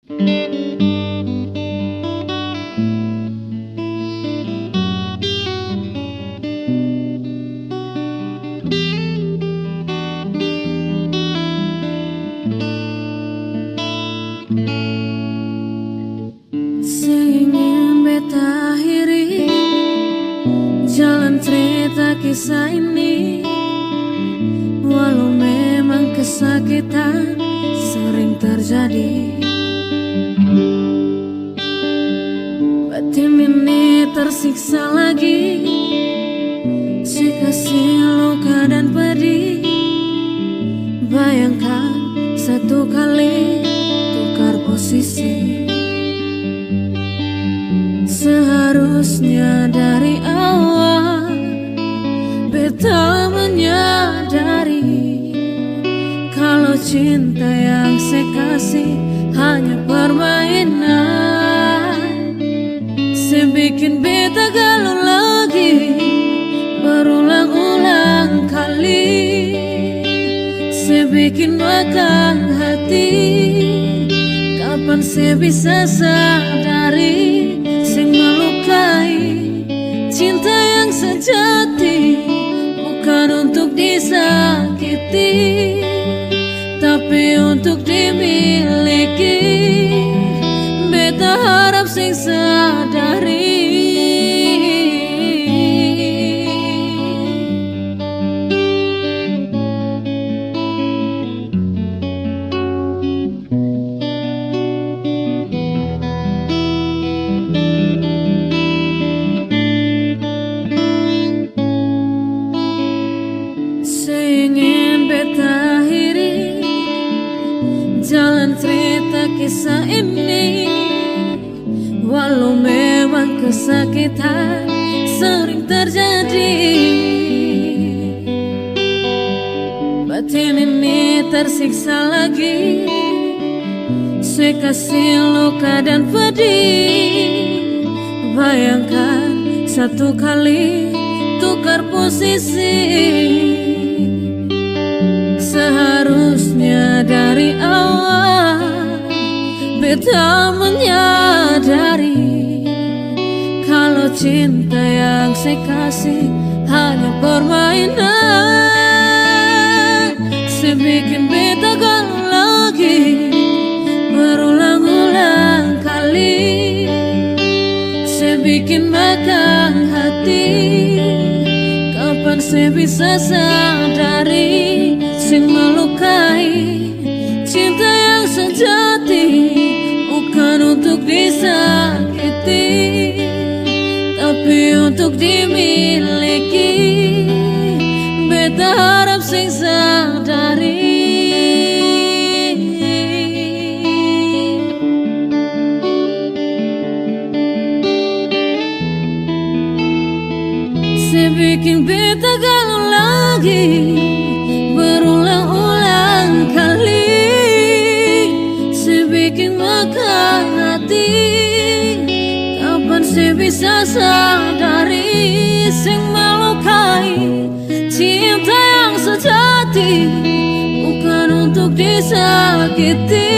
Seingin beta akhiri jalan cerita kisah ini, walau memang kesakitan sering terjadi. Batin ini tersiksa lagi, si kasih luka dan pedih. Bayangkan satu kali tukar posisi. Seharusnya dari awal beta menyadari kalau cinta yang saya kasih hanya permainan. Saya bikin beta galau lagi berulang-ulang kali. Saya bikin makan hati. Kapan saya bisa sadari sing melukai cinta yang sejati bukan untuk disakiti, tapi untuk dimiliki. Beta harap sing sadari. Seingin beta akhiri jalan cerita kisah ini, walau memang kesakitan sering terjadi. Batin ini tersiksa lagi, saya kasih luka dan pedih. Bayangkan satu kali tukar posisi. Seharusnya dari awal beta menyadari kalau cinta yang saya kasih hanya permainan. Saya bikin beta galau lagi berulang-ulang kali. Saya bikin makan hati. Kapan saya bisa sadari sing melukai cinta yang sejati bukan untuk disakiti, tapi untuk dimiliki. Beta harap sing sadari. Saya bikin beta galau lagi berulang-ulang kali. Saya bikin makan hati. Kapan saya bisa sadari sing melukai cinta yang sejati bukan untuk disakiti,